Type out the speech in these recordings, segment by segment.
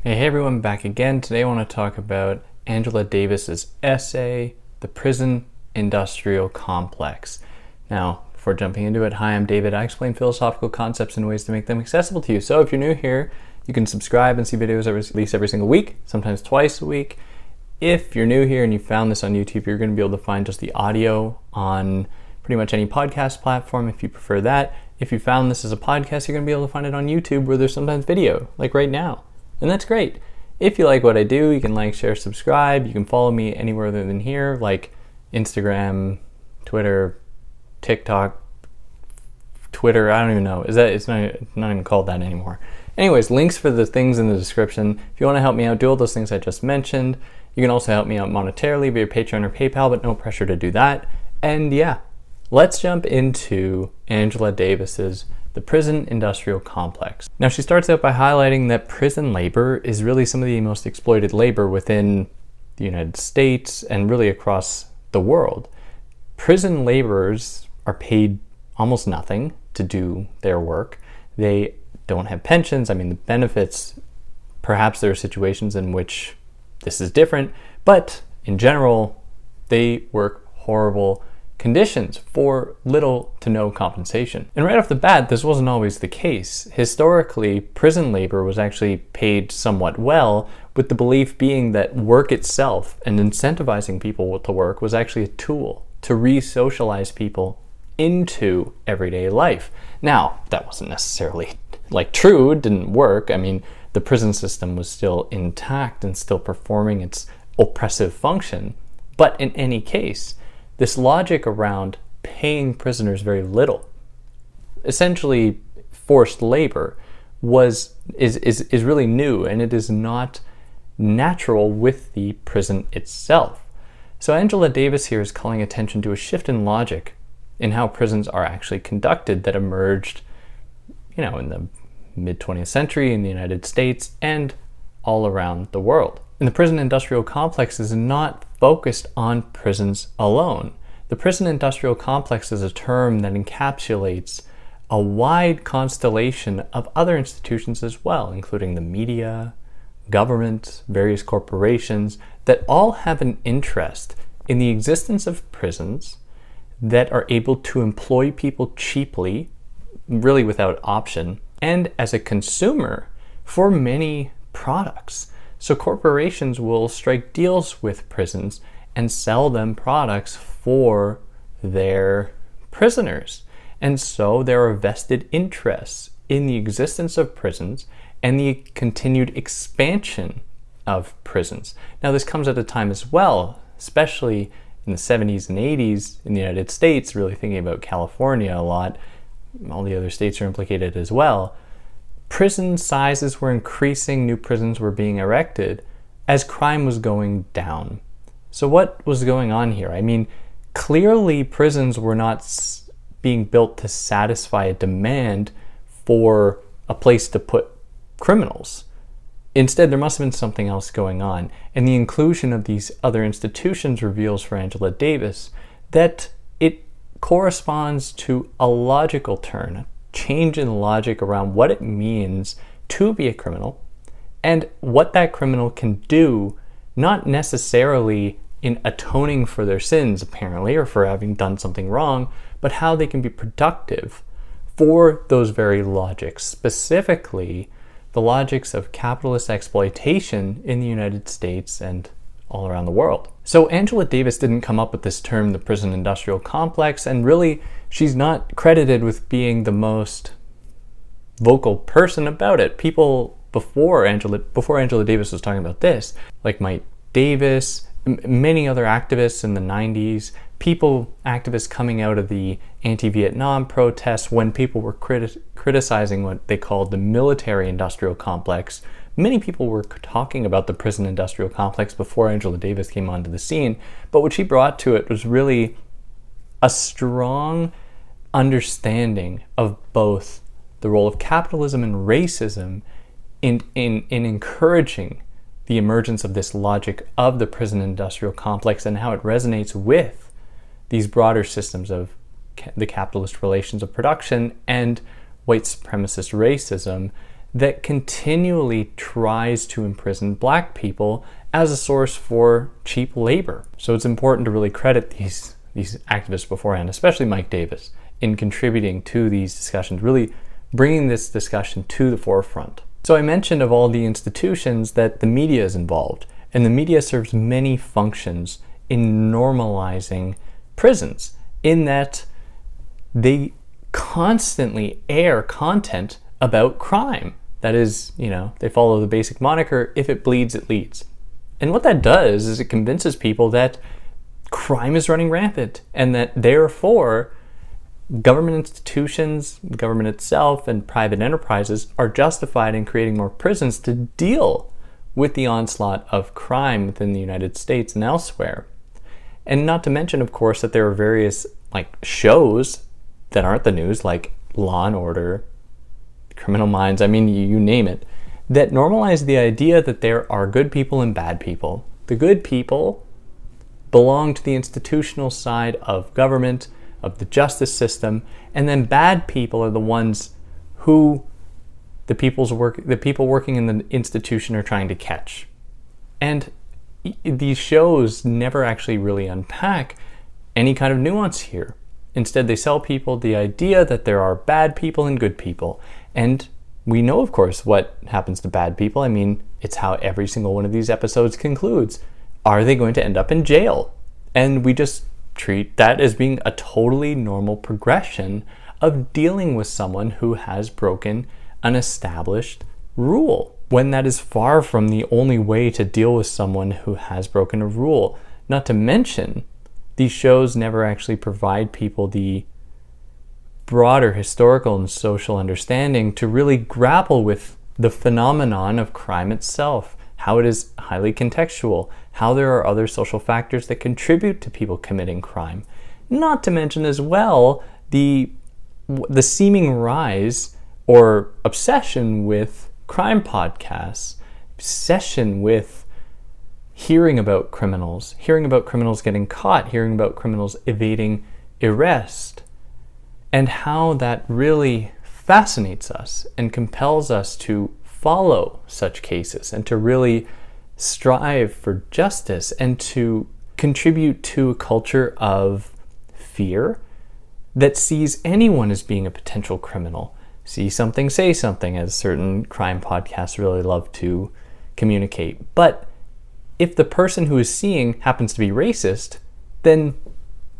Hey everyone, back again. Today I want to talk about Angela Davis's essay, The Prison Industrial Complex. Now, before jumping into it, hi, I'm David. I explain philosophical concepts in ways to make them accessible to you. So if you're new here, you can subscribe and see videos at least every single week, sometimes twice a week. If you're new here and you found this on YouTube, you're going to be able to find just the audio on pretty much any podcast platform if you prefer that. If you found this as a podcast, you're going to be able to find it on YouTube where there's sometimes video, like right now. And that's great. If you like what I do, you can like, share, subscribe. You can follow me anywhere other than here, like Instagram, Twitter, TikTok, Twitter. I don't even know. It's not even called that anymore. Anyways, links for the things in the description. If you want to help me out, do all those things I just mentioned. You can also help me out monetarily via Patreon or PayPal, but no pressure to do that. And yeah, let's jump into Angela Davis's The Prison Industrial Complex. Now, she starts out by highlighting that prison labor is really some of the most exploited labor within the United States and really across the world. Prison laborers are paid almost nothing to do their work. They don't have pensions. I mean, the benefits, perhaps there are situations in which this is different, but in general, they work horrible conditions for little to no compensation. And right off the bat, this wasn't always the case. Historically, prison labor was actually paid somewhat well, with the belief being that work itself and incentivizing people to work was actually a tool to re-socialize people into everyday life. Now, that wasn't necessarily true, it didn't work. I mean, the prison system was still intact and still performing its oppressive function. But in any case, this logic around paying prisoners very little, essentially forced labor, is really new, and it is not natural with the prison itself. So Angela Davis here is calling attention to a shift in logic in how prisons are actually conducted that emerged, in the mid-20th century in the United States and all around the world. And the prison industrial complex is not focused on prisons alone. The prison industrial complex is a term that encapsulates a wide constellation of other institutions as well, including the media, government, various corporations, that all have an interest in the existence of prisons that are able to employ people cheaply, really without option, and as a consumer for many products. So corporations will strike deals with prisons and sell them products for their prisoners. And so there are vested interests in the existence of prisons and the continued expansion of prisons. Now, this comes at a time as well, especially in the 70s and 80s in the United States, really thinking about California a lot. All the other states are implicated as well. Prison sizes were increasing, new prisons were being erected as crime was going down. So what was going on here? I mean, clearly prisons were not being built to satisfy a demand for a place to put criminals. Instead, there must have been something else going on. And the inclusion of these other institutions reveals for Angela Davis that it corresponds to a logical turn, a change in logic around what it means to be a criminal and what that criminal can do, not necessarily in atoning for their sins, apparently, or for having done something wrong, but how they can be productive for those very logics, specifically the logics of capitalist exploitation in the United States and all around the world. So Angela Davis didn't come up with this term, the prison industrial complex, and really she's not credited with being the most vocal person about it. People before Angela Davis was talking about this, like Mike Davis, many other activists in the 90s, activists coming out of the anti-Vietnam protests when people were criticizing what they called the military industrial complex. Many people were talking about the prison industrial complex before Angela Davis came onto the scene, but what she brought to it was really a strong understanding of both the role of capitalism and racism in encouraging the emergence of this logic of the prison industrial complex and how it resonates with these broader systems of the capitalist relations of production and white supremacist racism that continually tries to imprison black people as a source for cheap labor. So it's important to really credit these activists beforehand, especially Mike Davis, in contributing to these discussions, really bringing this discussion to the forefront. So I mentioned of all the institutions that the media is involved, and the media serves many functions in normalizing prisons, in that they constantly air content about crime. That is, they follow the basic moniker, if it bleeds, it leads. And what that does is it convinces people that crime is running rampant, and that therefore government institutions, government itself, and private enterprises are justified in creating more prisons to deal with the onslaught of crime within the United States and elsewhere. And not to mention, of course, that there are various shows that aren't the news, like Law and Order, Criminal Minds, you name it, that normalize the idea that there are good people and bad people. The good people belong to the institutional side of government, of the justice system, and then bad people are the ones who the people working in the institution are trying to catch. And these shows never actually really unpack any kind of nuance here. Instead, they sell people the idea that there are bad people and good people. And we know, of course, what happens to bad people. It's how every single one of these episodes concludes. Are they going to end up in jail? And we just treat that as being a totally normal progression of dealing with someone who has broken an established rule, when that is far from the only way to deal with someone who has broken a rule. Not to mention, these shows never actually provide people the broader historical and social understanding to really grapple with the phenomenon of crime itself, how it is highly contextual, how there are other social factors that contribute to people committing crime. Not to mention as well the seeming rise or obsession with crime podcasts, obsession with hearing about criminals getting caught, hearing about criminals evading arrest, and how that really fascinates us and compels us to follow such cases and to really strive for justice and to contribute to a culture of fear that sees anyone as being a potential criminal. See something, say something, as certain crime podcasts really love to communicate. But if the person who is seeing happens to be racist, then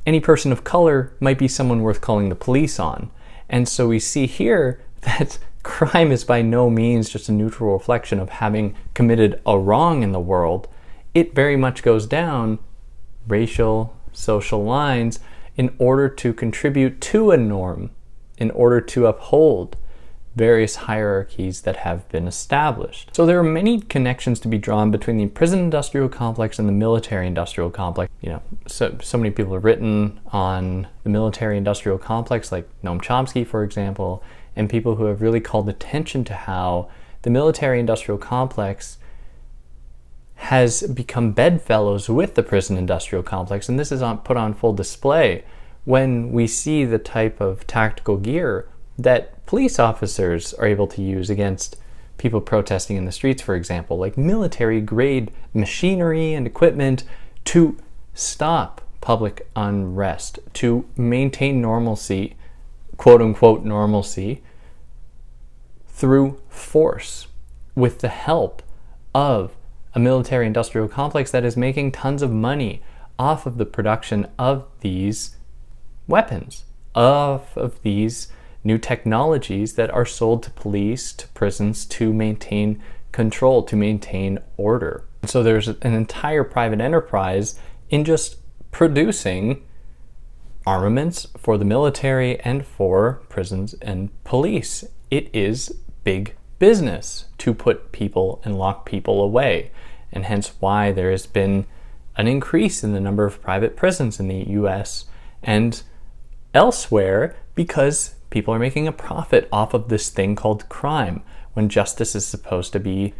any person of color might be someone worth calling the police on. And so we see here that crime is by no means just a neutral reflection of having committed a wrong in the world. It very much goes down racial, social lines in order to contribute to a norm, in order to uphold various hierarchies that have been established. So there are many connections to be drawn between the prison industrial complex and the military industrial complex. So many people have written on the military industrial complex, like Noam Chomsky, for example, and people who have really called attention to how the military industrial complex has become bedfellows with the prison industrial complex. And this is put on full display when we see the type of tactical gear that police officers are able to use against people protesting in the streets, for example, like military-grade machinery and equipment to stop public unrest, to maintain normalcy, quote-unquote normalcy, through force, with the help of a military-industrial complex that is making tons of money off of the production of these weapons, off of these new technologies that are sold to police, to prisons, to maintain control, to maintain order. So there's an entire private enterprise in just producing armaments for the military and for prisons and police. It is big business to put people and lock people away, and hence why there has been an increase in the number of private prisons in the US and elsewhere, because people are making a profit off of this thing called crime, when justice is supposed to be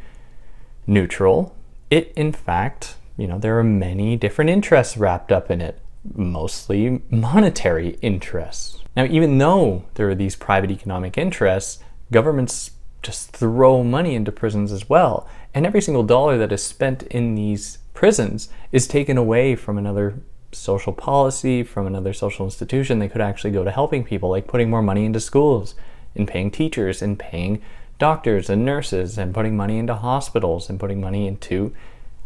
neutral. It, in fact, there are many different interests wrapped up in it, mostly monetary interests. Now, even though there are these private economic interests, governments just throw money into prisons as well. And every single dollar that is spent in these prisons is taken away from another social policy, from another social institution. They could actually go to helping people, like putting more money into schools, and paying teachers, and paying doctors and nurses, and putting money into hospitals, and putting money into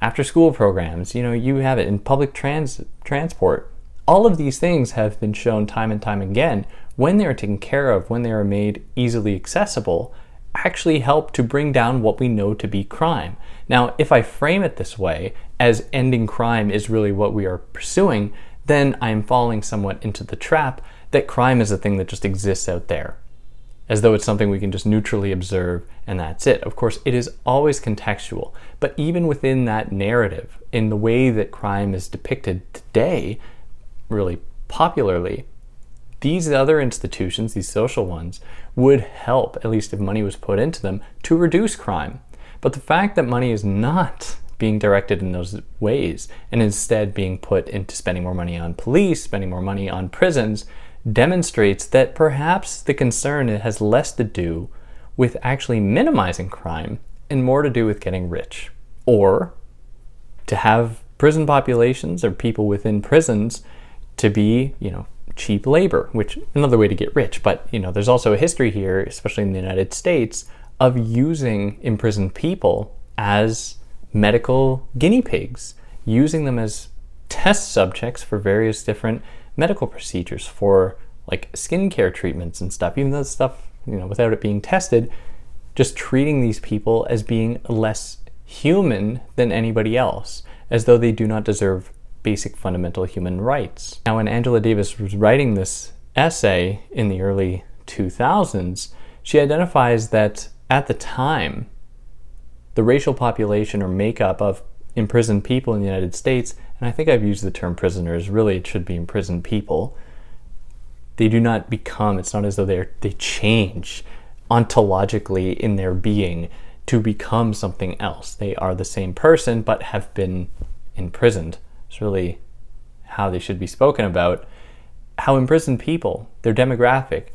after-school programs. You have it in public transport. All of these things have been shown time and time again, when they are taken care of, when they are made easily accessible, actually help to bring down what we know to be crime. Now, if I frame it this way, as ending crime is really what we are pursuing, then I am falling somewhat into the trap that crime is a thing that just exists out there, as though it's something we can just neutrally observe and that's it. Of course, it is always contextual, but even within that narrative, in the way that crime is depicted today, really popularly, these other institutions, these social ones, would help, at least if money was put into them, to reduce crime. But the fact that money is not being directed in those ways, and instead being put into spending more money on police, spending more money on prisons, demonstrates that perhaps the concern has less to do with actually minimizing crime and more to do with getting rich. Or to have prison populations or people within prisons to be, cheap labor, which another way to get rich. But, there's also a history here, especially in the United States, of using imprisoned people as medical guinea pigs, using them as test subjects for various different medical procedures, for like skincare treatments and stuff, even though stuff, without it being tested, just treating these people as being less human than anybody else, as though they do not deserve basic fundamental human rights. Now, when Angela Davis was writing this essay in the early 2000s, she identifies that at the time, the racial population or makeup of imprisoned people in the United States, and I think I've used the term prisoners, really it should be imprisoned people, they do not become, it's not as though they change ontologically in their being to become something else. They are the same person but have been imprisoned. It's really how they should be spoken about. How imprisoned people, their demographic,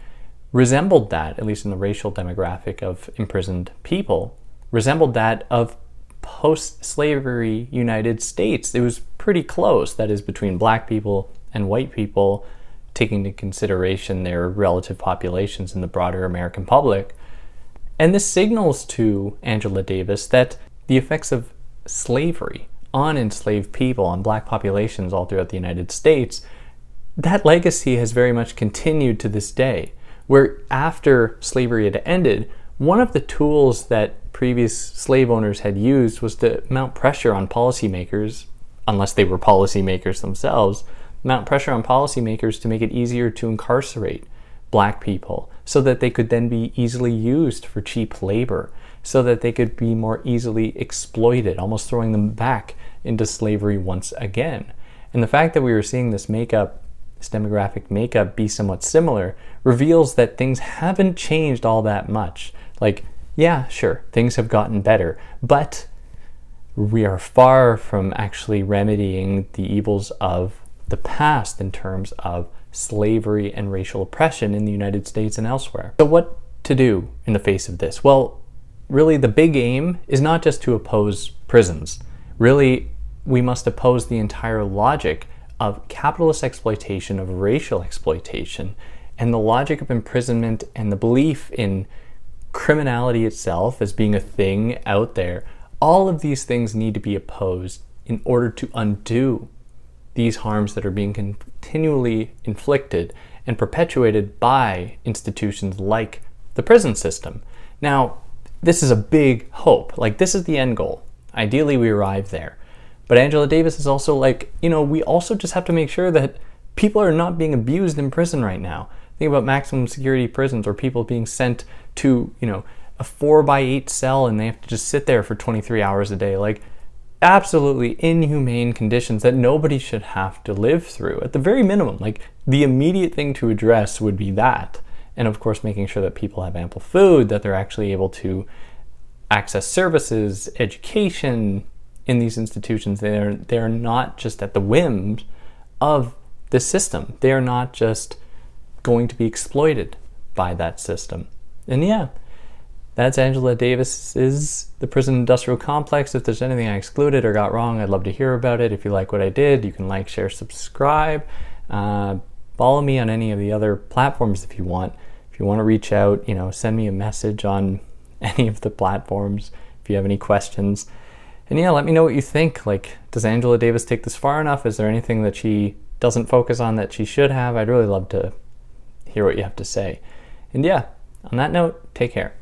resembled that, at least in the racial demographic of imprisoned people, resembled that of post-slavery United States. It was pretty close, that is, between black people and white people, taking into consideration their relative populations in the broader American public. And this signals to Angela Davis that the effects of slavery on enslaved people, on black populations all throughout the United States, that legacy has very much continued to this day, where after slavery had ended, one of the tools that previous slave owners had used was to mount pressure on policymakers, unless they were policymakers themselves, mount pressure on policymakers to make it easier to incarcerate black people so that they could then be easily used for cheap labor, so that they could be more easily exploited, almost throwing them back into slavery once again. And the fact that we were seeing this demographic makeup be somewhat similar reveals that things haven't changed all that much. Like, yeah, sure, things have gotten better, but we are far from actually remedying the evils of the past in terms of slavery and racial oppression in the United States and elsewhere. So what to do in the face of this? Well, really the big aim is not just to oppose prisons. Really, we must oppose the entire logic of capitalist exploitation, of racial exploitation, and the logic of imprisonment and the belief in criminality itself as being a thing out there. All of these things need to be opposed in order to undo these harms that are being continually inflicted and perpetuated by institutions like the prison system. Now, this is a big hope. Like, this is the end goal. Ideally, we arrive there. But Angela Davis is also like, we also just have to make sure that people are not being abused in prison right now. Think about maximum security prisons or people being sent to, a 4x8 cell and they have to just sit there for 23 hours a day. Like, absolutely inhumane conditions that nobody should have to live through. At the very minimum, like, the immediate thing to address would be that. And of course, making sure that people have ample food, that they're actually able to access services, education in these institutions. They are not just at the whims of the system. They are not just going to be exploited by that system. And yeah, That's Angela Davis's The Prison Industrial Complex. If there's anything I excluded or got wrong, I'd love to hear about it. If you like what I did, you can like, share, subscribe. Follow me on any of the other platforms if you want. If you want to reach out, send me a message on any of the platforms if you have any questions. And yeah, let me know what you think. Like, does Angela Davis take this far enough? Is there anything that she doesn't focus on that she should have? I'd really love to hear what you have to say. And yeah, on that note, take care.